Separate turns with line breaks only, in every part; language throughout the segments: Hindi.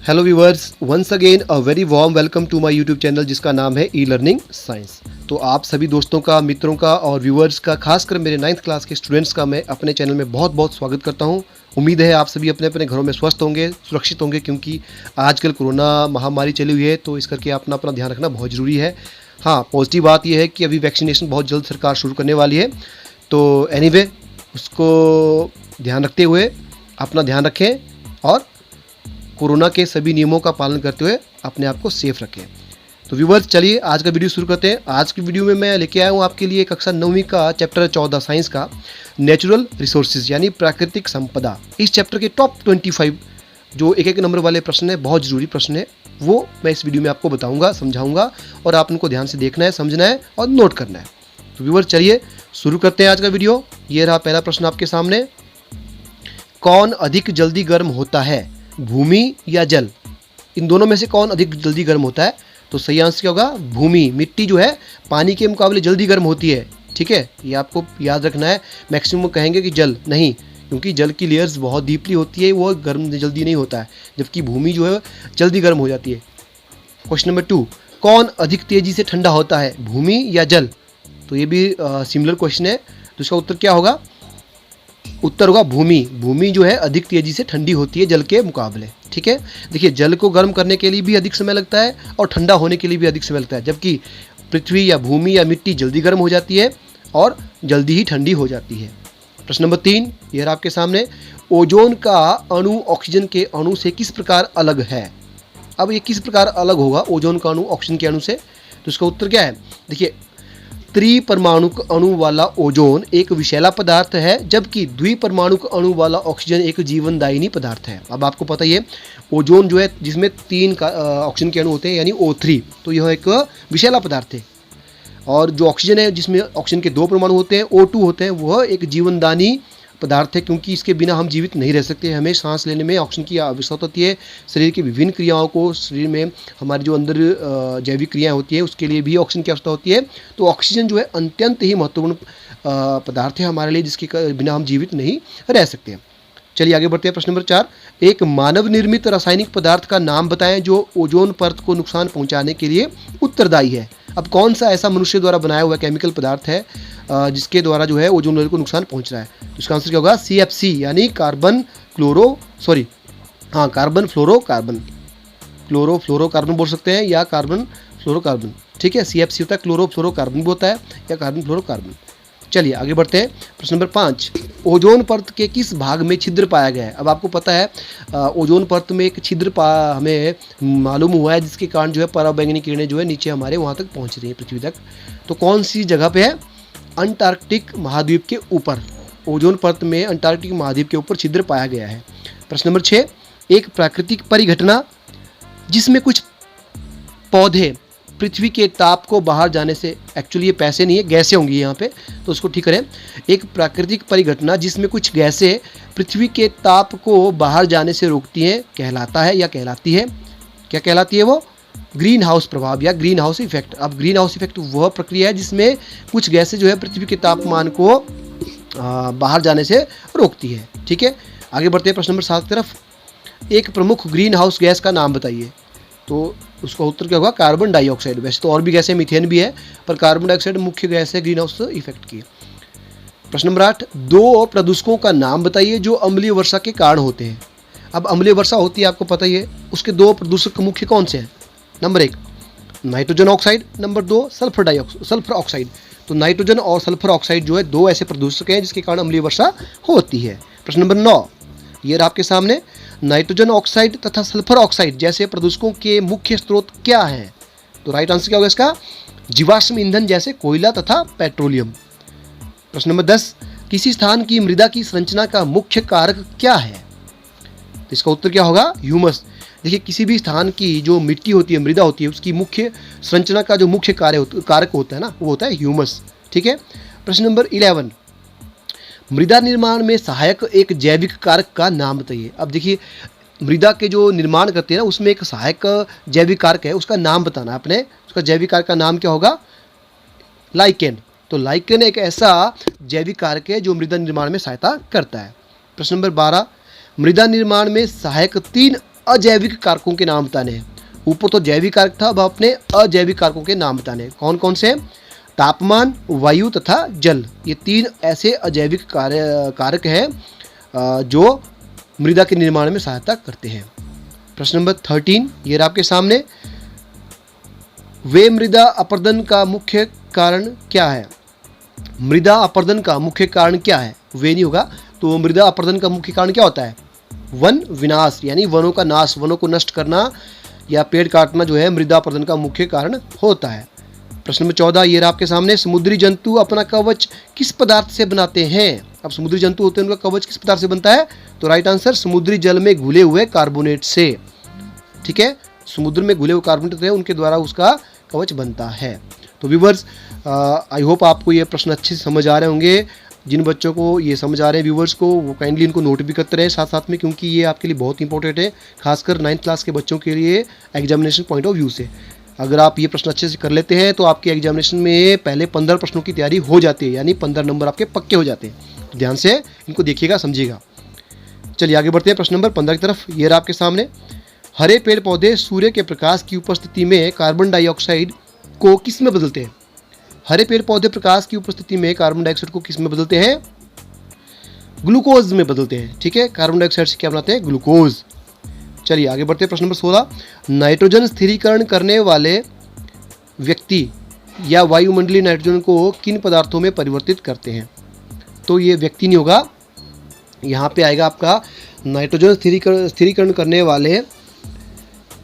Hello viewers, once again a very warm welcome to my YouTube channel जिसका नाम है ई लर्निंग साइंस। तो आप सभी दोस्तों का, मित्रों का और व्यूअर्स का, खासकर मेरे 9th क्लास के स्टूडेंट्स का मैं अपने चैनल में बहुत बहुत स्वागत करता हूं। उम्मीद है आप सभी अपने अपने घरों में स्वस्थ होंगे, सुरक्षित होंगे, क्योंकि आजकल कोरोना महामारी चली हुई है, तो इस करके अपना अपना ध्यान रखना बहुत ज़रूरी है। हाँ, पॉजिटिव बात यह है कि अभी वैक्सीनेशन बहुत जल्द सरकार शुरू करने वाली है, तो एनीवे उसको ध्यान रखते हुए अपना ध्यान रखें और कोरोना के सभी नियमों का पालन करते हुए अपने आप को सेफ रखें। तो व्यूवर्स, चलिए आज का वीडियो शुरू करते हैं। आज की वीडियो में मैं लेके आया हूँ आपके लिए कक्षा 9वीं का चैप्टर 14 साइंस का नेचुरल रिसोर्सेज यानी प्राकृतिक संपदा। इस चैप्टर के टॉप 25 जो एक नंबर वाले प्रश्न है, बहुत ज़रूरी प्रश्न है, वो मैं इस वीडियो में आपको बताऊँगा, समझाऊँगा और आप उनको ध्यान से देखना है, समझना है और नोट करना है। तो व्यूवर्स, चलिए शुरू करते हैं आज का वीडियो। ये रहा पहला प्रश्न आपके सामने। कौन अधिक जल्दी गर्म होता है, भूमि या जल? इन दोनों में से कौन अधिक जल्दी गर्म होता है? तो सही आंसर क्या होगा? भूमि। मिट्टी जो है पानी के मुकाबले जल्दी गर्म होती है, ठीक है, ये आपको याद रखना है। मैक्सिमम कहेंगे कि जल नहीं, क्योंकि जल की लेयर्स बहुत डीपली होती है, वो गर्म जल्दी नहीं होता है, जबकि भूमि जो है जल्दी गर्म हो जाती है। क्वेश्चन नंबर 2, कौन अधिक तेजी से ठंडा होता है, भूमि या जल? तो ये भी सिमिलर क्वेश्चन है, तो इसका उत्तर क्या होगा? उत्तर होगा भूमि। भूमि जो है अधिक तेजी से ठंडी होती है जल के मुकाबले, ठीक है। देखिए, जल को गर्म करने के लिए भी अधिक समय लगता है और ठंडा होने के लिए भी अधिक समय लगता है, जबकि पृथ्वी या भूमि या मिट्टी जल्दी गर्म हो जाती है और जल्दी ही ठंडी हो जाती है। प्रश्न नंबर 3, यह आपके सामने। ओजोन का अणु ऑक्सीजन के अणु से किस प्रकार अलग है? अब ये किस प्रकार अलग होगा ओजोन का अणु ऑक्सीजन के अणु से? तो इसका उत्तर क्या है? देखिए, त्रिपरमाणुक अणु वाला ओजोन एक विषैला पदार्थ है, जबकि द्विपरमाणुक अणु वाला ऑक्सीजन एक जीवनदायिनी पदार्थ है। अब आपको पता ही है, ओजोन जो है जिसमें 3 ऑक्सीजन के अणु होते हैं यानी O3, तो यह एक विषैला पदार्थ है। और जो ऑक्सीजन है जिसमें ऑक्सीजन के 2 परमाणु होते हैं, O2 होते हैं, वह एक जीवनदायिनी पदार्थ है, क्योंकि इसके बिना हम जीवित नहीं रह सकते। हमें सांस लेने में ऑक्सीजन की आवश्यकता होती है। शरीर की विभिन्न क्रियाओं को, शरीर में हमारी जो अंदर जैविक क्रियाएं होती है उसके लिए भी ऑक्सीजन की आवश्यकता होती है। तो ऑक्सीजन जो है अत्यंत ही महत्वपूर्ण पदार्थ है हमारे लिए, जिसके बिना हम जीवित नहीं रह सकते हैं। चलिए आगे बढ़ते हैं। प्रश्न नंबर 4, एक मानव निर्मित रासायनिक पदार्थ का नाम बताएं जो ओजोन परत को नुकसान पहुंचाने के लिए उत्तरदायी है। अब कौन सा ऐसा मनुष्य द्वारा बनाया हुआ केमिकल पदार्थ है जिसके द्वारा जो है ओजोन लेयर को नुकसान पहुंच रहा है? तो इसका आंसर क्या होगा? CFC यानी कार्बन फ्लोरोकार्बन। क्लोरोफ्लोरोकार्बन बोल सकते हैं या कार्बन फ्लोरोकार्बन, ठीक है। CFC होता है, क्लोरोफ्लोरोकार्बन भी होता है या कार्बन फ्लोरोकार्बन। चलिए आगे बढ़ते हैं। प्रश्न नंबर 5, ओजोन परत के किस भाग में छिद्र पाया गया है? अब आपको पता है ओजोन परत में एक छिद्र हमें मालूम हुआ है, जिसके कारण जो है पराबैंगनी किरणें जो है नीचे हमारे वहाँ तक पहुँच रही है, पृथ्वी तक। तो कौन सी जगह पे है? अंटार्कटिक महाद्वीप के ऊपर। ओजोन परत में अंटार्कटिक महाद्वीप के ऊपर छिद्र पाया गया है। प्रश्न नंबर 6, एक प्राकृतिक परिघटना जिसमें कुछ पौधे पृथ्वी के ताप को बाहर जाने से, एक्चुअली ये पैसे नहीं है, गैसें होंगी यहाँ पे, तो उसको ठीक करें। एक प्राकृतिक परिघटना जिसमें कुछ गैसें पृथ्वी के ताप को बाहर जाने से रोकती हैं, कहलाता है या कहलाती है? क्या कहलाती है वो? ग्रीन हाउस प्रभाव या ग्रीन हाउस इफेक्ट। अब ग्रीन हाउस इफेक्ट वह प्रक्रिया है जिसमें कुछ गैसें जो है पृथ्वी के तापमान को बाहर जाने से रोकती है, ठीक है। आगे बढ़ते हैं प्रश्न नंबर 7 की तरफ। एक प्रमुख ग्रीन हाउस गैस का नाम बताइए। तो उसका उत्तर क्या होगा? Carbon dioxide. वैसे तो और भी गैसें, मीथेन भी है, पर कार्बन डाइऑक्साइड मुख्य गैस है ग्रीन हाउस इफेक्ट की। प्रश्न नंबर 8, 2 प्रदूषकों का नाम बताइए जो अम्लीय वर्षा के कारण होते हैं। अब अम्लीय वर्षा होती है, आपको पता ही है, उसके 2 प्रदूषक मुख्य कौन से हैं? Number 1 nitrogen oxide, number 2 sulphur oxide. तो नाइट्रोजन और सल्फर ऑक्साइड जो है 2 ऐसे प्रदूषक हैं जिसके कारण अम्लीय वर्षा होती है। प्रश्न नंबर 9, ये रहा आपके सामने। नाइट्रोजन ऑक्साइड तथा सल्फर ऑक्साइड जैसे प्रदूषकों के मुख्य स्रोत क्या हैं? तो राइट आंसर क्या होगा इसका? जीवाश्म ईंधन जैसे कोयला तथा पेट्रोलियम। प्रश्न नंबर 10, किसी स्थान की मृदा की संरचना का मुख्य कारक क्या है? तो इसका उत्तर क्या होगा? ह्यूमस। देखिए, किसी भी स्थान की जो मिट्टी होती है, मृदा होती है, उसकी मुख्य संरचना का जो मुख्य कारक होता है ना, वो होता है ह्यूमस, ठीक है। प्रश्न नंबर 11, मृदा निर्माण में सहायक एक जैविक कारक का नाम बताइए। अब देखिए, मृदा के जो निर्माण करते हैं ना, उसमें एक सहायक जैविक कारक है, उसका नाम बताना है अपने। उसका जैविक कारक का नाम क्या होगा? लाइकेन। तो लाइकेन एक ऐसा जैविक कारक है जो मृदा निर्माण में सहायता करता है। प्रश्न नंबर 12, मृदा निर्माण में सहायक 3 अजैविक कारकों के नाम बताने हैं। ऊपर तो जैविक कारक था, अब अपने अजैविक कारकों के नाम बताने हैं। कौन कौन से? तापमान, वायु तथा जल। ये 3 ऐसे अजैविक कारक हैं जो मृदा के निर्माण में सहायता करते हैं। प्रश्न नंबर 13 ये रहा आपके सामने। वे मृदा अपरदन का मुख्य कारण क्या है? मृदा अपरदन का मुख्य कारण क्या है? वे नहीं होगा, तो मृदा अपरदन का मुख्य कारण क्या होता है? वन विनाश, यानी वनों का नाश, वनों को नष्ट करना या पेड़ काटना जो है मृदा अपरदन का मुख्य कारण होता है। प्रश्न नंबर 14 ये रहा आपके सामने। समुद्री जंतु अपना कवच किस पदार्थ से बनाते हैं? अब समुद्री जंतु होते हैं, उनका कवच किस पदार्थ से बनता है? तो राइट आंसर समुद्री जल में घुले हुए कार्बोनेट से। ठीक है, समुद्र में घुले हुए कार्बोनेट होते हैं, उनके द्वारा उसका कवच बनता है। तो व्यूवर्स, आई होप आपको ये प्रश्न अच्छे से समझ आ रहे होंगे। जिन बच्चों को ये समझ आ रहे हैं व्यूवर्स को, वो काइंडली इनको नोट भी करते रहे साथ साथ में, क्योंकि ये आपके लिए बहुत इंपॉर्टेंट है, खासकर 9th क्लास के बच्चों के लिए एग्जामिनेशन पॉइंट ऑफ व्यू से। अगर आप ये प्रश्न अच्छे से कर लेते हैं तो आपके एग्जामिनेशन में पहले 15 प्रश्नों की तैयारी हो जाती है, यानी 15 नंबर आपके पक्के हो जाते हैं। तो ध्यान से इनको देखिएगा, समझिएगा। चलिए आगे बढ़ते हैं प्रश्न नंबर 15 की तरफ। ये रहा आपके सामने। हरे पेड़ पौधे सूर्य के प्रकाश की उपस्थिति में कार्बन डाइऑक्साइड को किस में बदलते हैं? हरे पेड़ पौधे प्रकाश की उपस्थिति में कार्बन डाइऑक्साइड को किस में बदलते हैं? ग्लूकोज में बदलते हैं। ठीक है, कार्बन डाइऑक्साइड से क्या बनाते हैं? ग्लूकोज। चलिए आगे बढ़ते हैं प्रश्न नंबर 16। नाइट्रोजन स्थिरीकरण करने वाले व्यक्ति या वायुमंडलीय नाइट्रोजन को किन पदार्थों में परिवर्तित करते हैं? तो ये व्यक्ति नहीं होगा, यहाँ पे आएगा आपका नाइट्रोजन स्थिरीकरण करने वाले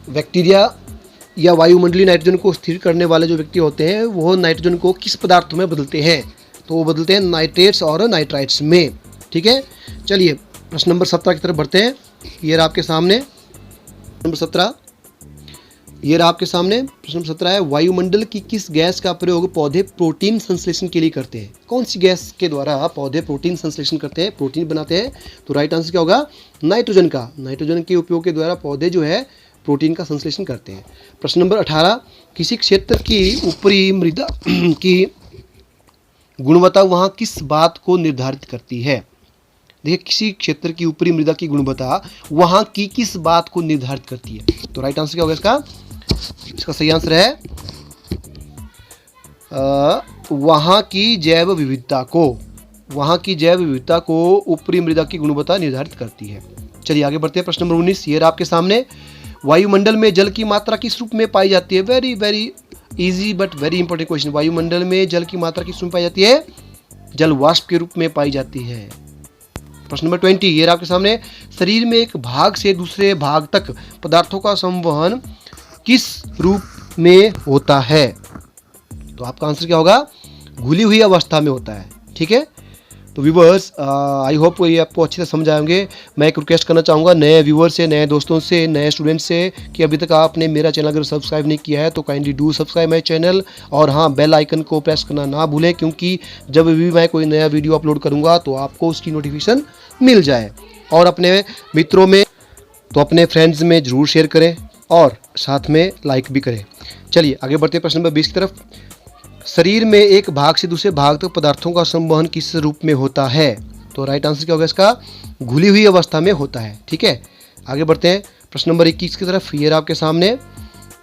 बैक्टीरिया या वायुमंडलीय नाइट्रोजन को स्थिर करने वाले जो व्यक्ति होते हैं वो नाइट्रोजन को किस पदार्थों में बदलते हैं? तो वो बदलते हैं नाइट्रेट्स और नाइट्राइट्स में। ठीक है, चलिए प्रश्न नंबर 17 की तरफ बढ़ते हैं। ये रहा आपके सामने नंबर 17। ये रहा आपके सामने प्रश्न नंबर 17 है। वायुमंडल की किस गैस का प्रयोग पौधे प्रोटीन संश्लेषण के लिए करते हैं? कौन सी गैस के द्वारा पौधे प्रोटीन संश्लेषण करते हैं, प्रोटीन बनाते हैं? तो राइट आंसर क्या होगा? नाइट्रोजन का। नाइट्रोजन के उपयोग के द्वारा पौधे जो है प्रोटीन का संश्लेषण करते हैं। प्रश्न नंबर 18। किसी क्षेत्र की ऊपरी मृदा की गुणवत्ता वहाँ किस बात को निर्धारित करती है? देखिए, किसी क्षेत्र की ऊपरी मृदा की गुणवत्ता वहाँ की किस बात को निर्धारित करती है? तो राइट आंसर क्या होगा इसका? इसका सही आंसर है वहाँ की जैव विविधता को। वहाँ की जैव विविधता को ऊपरी मृदा की गुणवत्ता निर्धारित करती है। चलिए आगे बढ़ते हैं प्रश्न नंबर 19। ये रहा आपके सामने। वायुमंडल में जल की मात्रा किस रूप में पाई जाती है? Very very easy but very important question. वायुमंडल में जल की मात्रा किस रूप में पाई जाती है? जल वाष्प के रूप में पाई जाती है। प्रश्न नंबर 20 ये आपके सामने। शरीर में एक भाग से दूसरे भाग तक पदार्थों का संवहन किस रूप में होता है? तो आपका आंसर क्या होगा? घुली हुई अवस्था में होता है। ठीक है, तो व्यूवर्स आई होप ये आपको अच्छे से समझ आएंगे। मैं एक रिक्वेस्ट करना चाहूँगा नए व्यूवर से, नए दोस्तों से, नए स्टूडेंट से कि अभी तक आपने मेरा चैनल अगर सब्सक्राइब नहीं किया है तो kindly do subscribe my channel, और हाँ बेल आइकन को प्रेस करना ना भूलें, क्योंकि जब भी मैं कोई नया वीडियो अपलोड करूँगा तो आपको उसकी नोटिफिकेशन मिल जाए। और अपने मित्रों में तो अपने फ्रेंड्स में ज़रूर शेयर करें और साथ में लाइक भी करें। चलिए आगे बढ़ते हैं प्रश्न नंबर 20 की तरफ। शरीर में एक भाग से दूसरे भाग तक पदार्थों का संवहन किस रूप में होता है? तो राइट आंसर क्या होगा इसका? घुली हुई अवस्था में होता है। ठीक है, आगे बढ़ते हैं प्रश्न नंबर 21 की तरफ। ये रहा आपके सामने।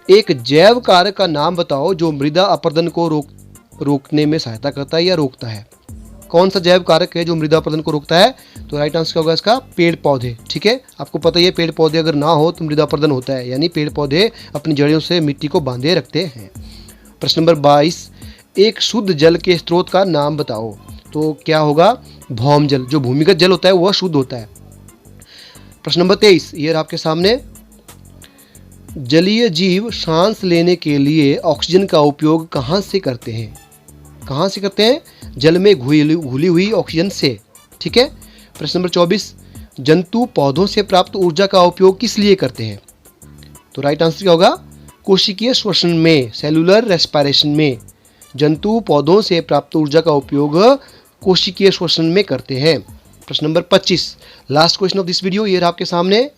एक जैव कारक का नाम बताओ जो मृदा अपरदन को रोकने में सहायता करता है या रोकता है। कौन सा जैव कारक है जो मृदा अपरदन को रोकता है? तो राइट आंसर क्या होगा इसका? पेड़ पौधे। ठीक है, आपको पता ही है पेड़ पौधे अगर ना हो तो मृदा अपरदन होता है, यानी पेड़ पौधे अपनी जड़ों से मिट्टी को बांधे रखते हैं। प्रश्न नंबर 22। एक शुद्ध जल के स्रोत का नाम बताओ। तो क्या होगा? भौम जल। जो भूमिगत जल होता है वह शुद्ध होता है। प्रश्न नंबर 23 ये आपके सामने। जलीय जीव सांस लेने के लिए ऑक्सीजन का उपयोग कहाँ से करते हैं? कहाँ से करते हैं? जल में घुली हुई ऑक्सीजन से। ठीक है, प्रश्न नंबर 24। जंतु पौधों से प्राप्त ऊर्जा का उपयोग किस लिए करते हैं? तो राइट आंसर क्या होगा? कोशिकीय श्वसन में, सेलुलर रेस्पिरेशन में। जंतु पौधों से प्राप्त ऊर्जा का उपयोग कोशिकीय श्वसन में करते हैं। प्रश्न number 25 last question of this video ये रहा आपके सामने।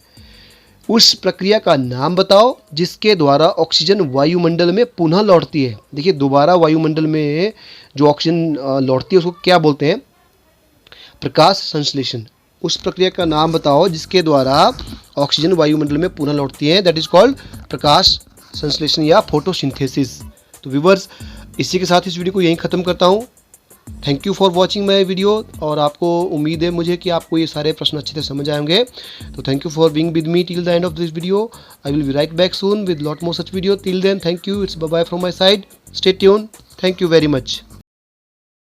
उस प्रक्रिया का नाम बताओ जिसके द्वारा ऑक्सीजन वायुमंडल में पुनः लौटती है। देखिए, दोबारा वायुमंडल में जो ऑक्सीजन लौटती है उसको क्या बोलते हैं? प्रकाश संश्लेषण। उस प्रक्रिया का नाम बताओ जिसके द्वारा ऑक्सीजन वायुमंडल में पुनः लौटती हैं, दैट इज कॉल्ड प्रकाश संश्लेषण या फोटोसिंथेसिस। तो व्यूअर्स, इसी के साथ इस वीडियो को यहीं ख़त्म करता हूँ। Thank you for watching my video, और आपको उम्मीद है मुझे कि आपको ये सारे प्रश्न अच्छे से समझ आएंगे। तो thank you for being with me till the end of this video. I will be right back soon with lot more such video. Till then, thank you, it's bye bye from my side. Stay tune, thank you very much.